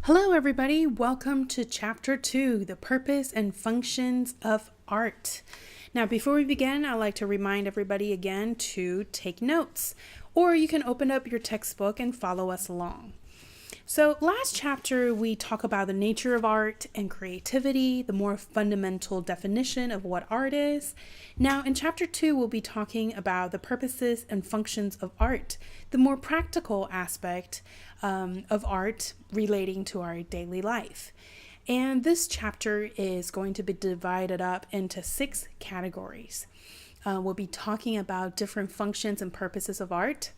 Hello, everybody. Welcome to Chapter 2, The Purpose and Functions of Art. Now, before we begin, I'd like to remind everybody again to take notes, or you can open up your textbook and follow us along. So last chapter, we talk about the nature of art and creativity, the more fundamental definition of what art is. Now in chapter 2, we'll be talking about the purposes and functions of art, the more practical aspect of art relating to our daily life. And this chapter is going to be divided up into 6 categories. We'll be talking about different functions and purposes of art.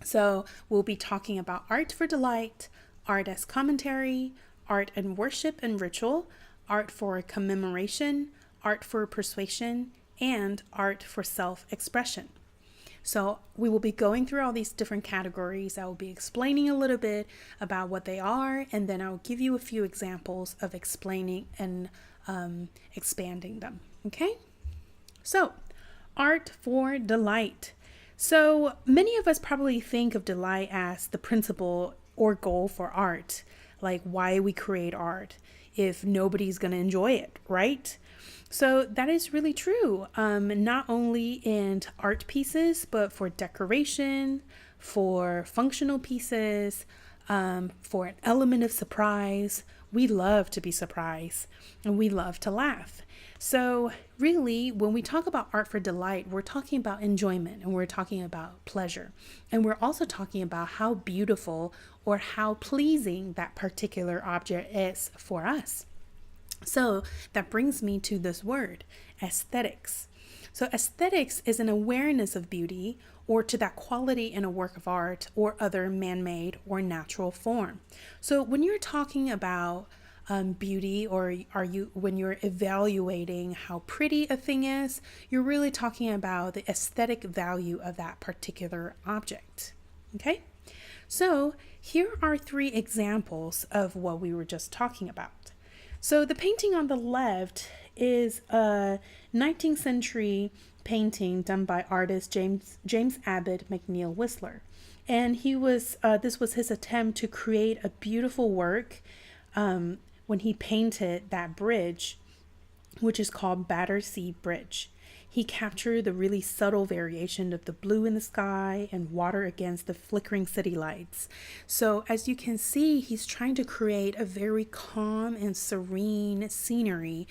So we'll be talking about art for delight, art as commentary, art and worship and ritual, art for commemoration, art for persuasion, and art for self-expression. So we will be going through all these different categories. I will be explaining a little bit about what they are, and then I'll give you a few examples of explaining and expanding them. Okay? So, art for delight. So many of us probably think of delight as the principle or goal for art, like why we create art if nobody's going to enjoy it, right? So that is really true, not only in art pieces, but for decoration, for functional pieces, for an element of surprise. We love to be surprised and we love to laugh. So really, when we talk about art for delight, we're talking about enjoyment and we're talking about pleasure. And we're also talking about how beautiful or how pleasing that particular object is for us. So that brings me to this word, aesthetics. So aesthetics is an awareness of beauty or to that quality in a work of art or other man-made or natural form. So when you're talking about beauty, or when you're evaluating how pretty a thing is, you're really talking about the aesthetic value of that particular object. Okay? So here are 3 examples of what we were just talking about. So the painting on the left is a 19th century painting done by artist James Abbott McNeill Whistler. And this was his attempt to create a beautiful work when he painted that bridge, which is called Battersea Bridge. He captured the really subtle variation of the blue in the sky and water against the flickering city lights. So as you can see, he's trying to create a very calm and serene scenery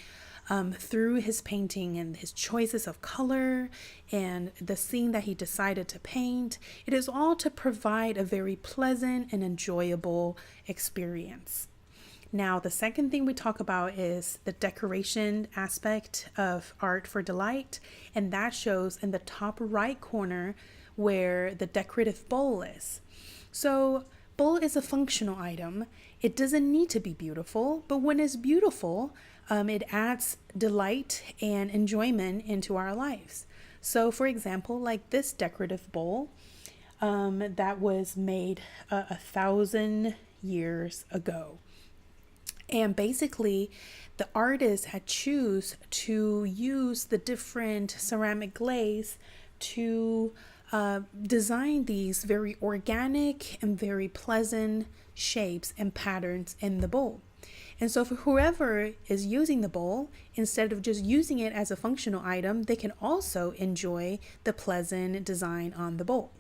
through his painting and his choices of color and the scene that he decided to paint. It is all to provide a very pleasant and enjoyable experience. Now, the second thing we talk about is the decoration aspect of art for delight, and that shows in the top right corner where the decorative bowl is. So, bowl is a functional item. It doesn't need to be beautiful, but when it's beautiful, it adds delight and enjoyment into our lives. So, for example, like this decorative bowl that was made 1,000 years ago. And basically, the artist had choose to use the different ceramic glaze to design these very organic and very pleasant shapes and patterns in the bowl. And so for whoever is using the bowl, instead of just using it as a functional item, they can also enjoy the pleasant design on the bowl.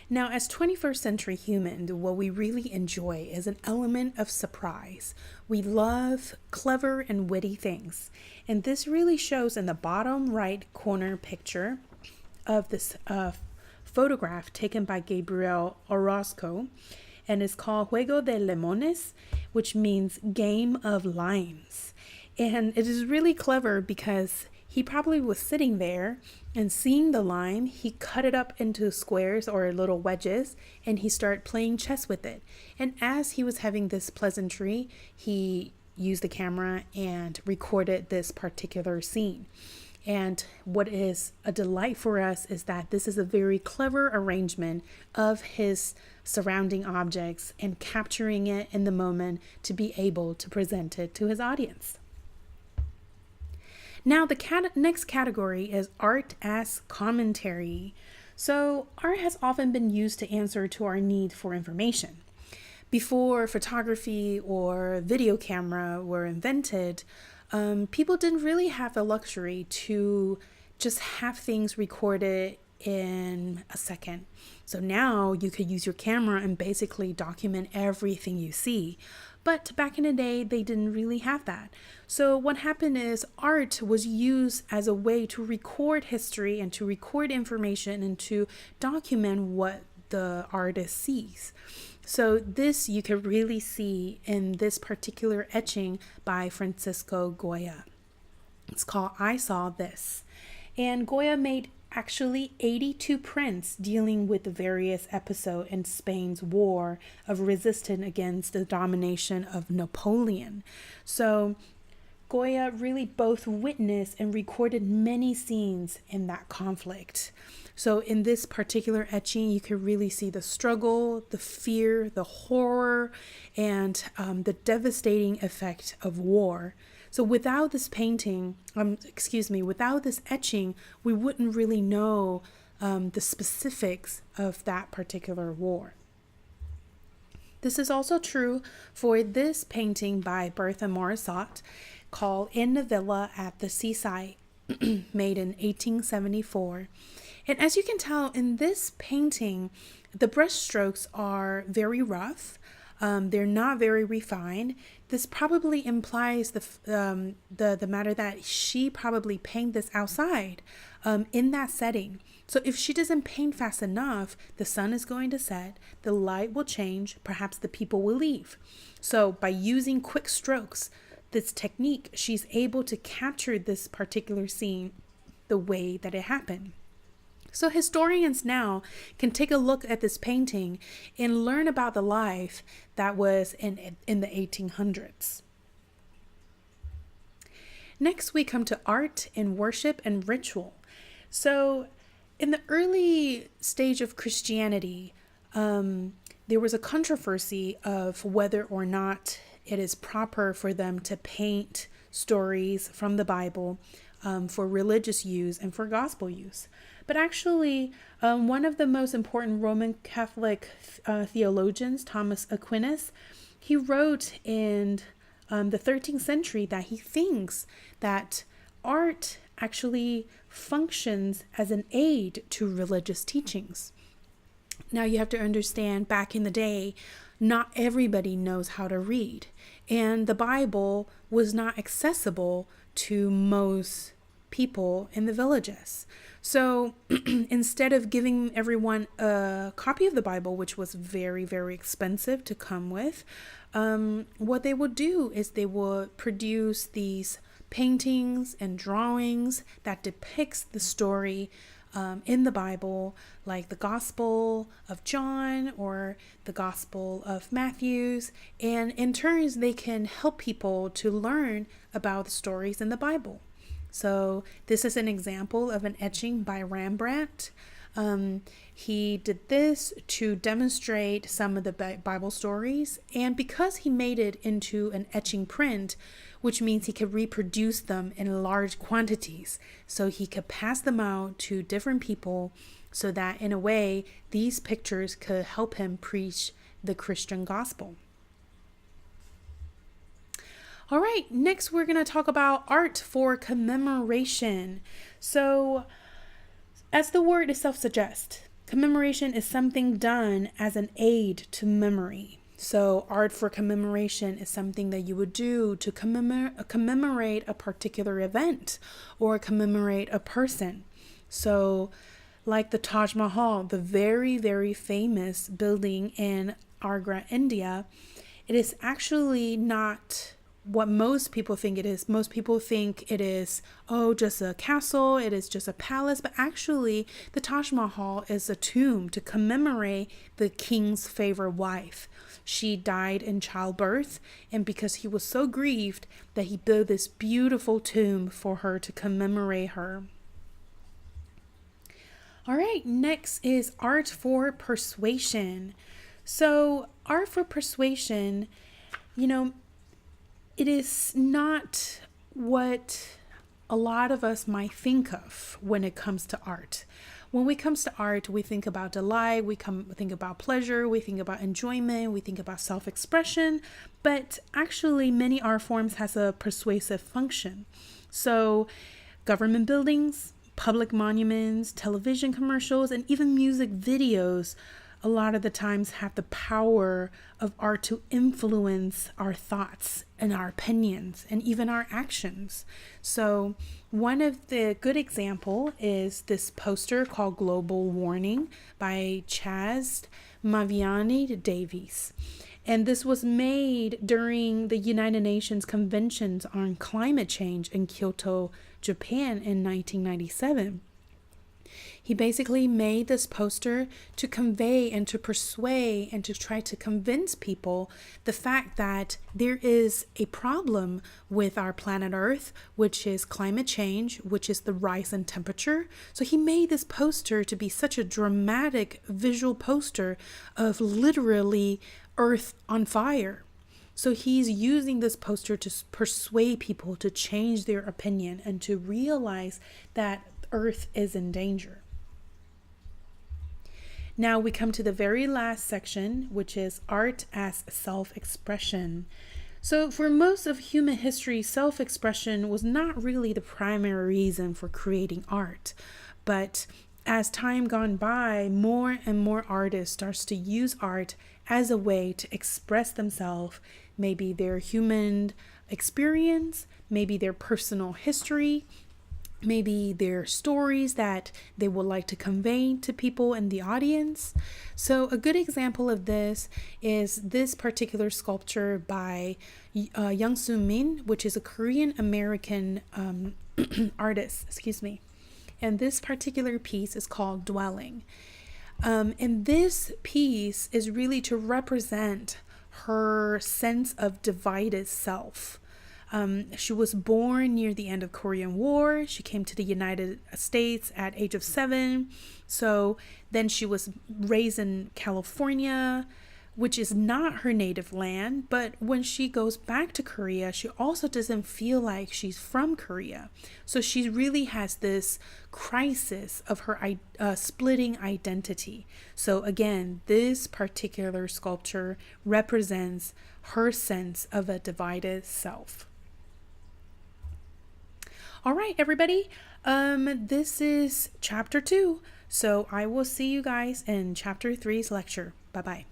Now, as 21st century humans, what we really enjoy is an element of surprise. We love clever and witty things. And this really shows in the bottom right corner picture of this photograph taken by Gabriel Orozco, and it's called Juego de Limones, which means game of limes. And it is really clever because he probably was sitting there and seeing the lime, he cut it up into squares or little wedges, and he started playing chess with it. And as he was having this pleasantry, he used the camera and recorded this particular scene. And what is a delight for us is that this is a very clever arrangement of his surrounding objects and capturing it in the moment to be able to present it to his audience. Now, the next category is art as commentary. So art has often been used to answer to our need for information. before photography or video camera were invented, people didn't really have the luxury to just have things recorded in a second. So now you could use your camera and basically document everything you see. But back in the day, they didn't really have that. So what happened is art was used as a way to record history and to record information and to document what the artist sees. So this you can really see in this particular etching by Francisco Goya. It's called I Saw This. And Goya made actually 82 prints dealing with the various episodes in Spain's war of resistance against the domination of Napoleon. So Goya really both witnessed and recorded many scenes in that conflict. So in this particular etching, you can really see the struggle, the fear, the horror, and the devastating effect of war. So without this painting, without this etching, we wouldn't really know the specifics of that particular war. This is also true for this painting by Bertha Morisot called In the Villa at the Seaside, made in 1874. And as you can tell in this painting, the brush strokes are very rough. They're not very refined. This probably implies the matter that she probably painted this outside in that setting. So if she doesn't paint fast enough, the sun is going to set, the light will change, perhaps the people will leave. So by using quick strokes, this technique, she's able to capture this particular scene the way that it happened. So historians now can take a look at this painting and learn about the life that was in the 1800s. Next, we come to art and worship and ritual. So in the early stage of Christianity, there was a controversy of whether or not it is proper for them to paint stories from the Bible for religious use and for gospel use. But actually, one of the most important Roman Catholic theologians, Thomas Aquinas, he wrote in the 13th century that he thinks that art actually functions as an aid to religious teachings. Now you have to understand, back in the day, not everybody knows how to read, and the Bible was not accessible to most people in the villages. So instead of giving everyone a copy of the Bible, which was very, very expensive to come with, what they would do is they would produce these paintings and drawings that depicts the story in the Bible, like the Gospel of John or the Gospel of Matthews. And in turns, they can help people to learn about the stories in the Bible. So this is an example of an etching by Rembrandt. He did this to demonstrate some of the Bible stories, and because he made it into an etching print, which means he could reproduce them in large quantities, so he could pass them out to different people, so that in a way these pictures could help him preach the Christian gospel. All right, next we're going to talk about art for commemoration. So, as the word itself suggests, commemoration is something done as an aid to memory. So, art for commemoration is something that you would do to commemorate a particular event or commemorate a person. So, like the Taj Mahal, the very, very famous building in Agra, India, it is actually not what most people think it is. Most people think it is, just a castle, it is just a palace, but actually the Taj Mahal is a tomb to commemorate the king's favorite wife. She died in childbirth, and because he was so grieved that he built this beautiful tomb for her to commemorate her. All right, next is art for persuasion. So art for persuasion, it is not what a lot of us might think of when it comes to art. when it comes to art, we think about delight, think about pleasure, we think about enjoyment, we think about self-expression, but actually many art forms has a persuasive function. So government buildings, public monuments, television commercials, and even music videos a lot of the times have the power of art to influence our thoughts and our opinions and even our actions. So one of the good example is this poster called Global Warning by Chaz Maviani Davies. And this was made during the United Nations Conventions on Climate Change in Kyoto, Japan in 1997. He basically made this poster to convey and to persuade and to try to convince people the fact that there is a problem with our planet Earth, which is climate change, which is the rise in temperature. So he made this poster to be such a dramatic visual poster of literally Earth on fire. So he's using this poster to persuade people to change their opinion and to realize that Earth is in danger. Now we come to the very last section, which is art as self-expression. So for most of human history, self-expression was not really the primary reason for creating art. But as time gone by, more and more artists starts to use art as a way to express themselves, maybe their human experience, maybe their personal history, maybe their stories that they would like to convey to people in the audience. So a good example of this is this particular sculpture by Young Soo Min, which is a Korean American artist, And this particular piece is called Dwelling. And this piece is really to represent her sense of divided self. She was born near the end of Korean War. She came to the United States at age of 7. So then she was raised in California, which is not her native land. But when she goes back to Korea, she also doesn't feel like she's from Korea. So she really has this crisis of her splitting identity. So again, this particular sculpture represents her sense of a divided self. All right, everybody, this is chapter 2. So I will see you guys in chapter 3's lecture. Bye-bye.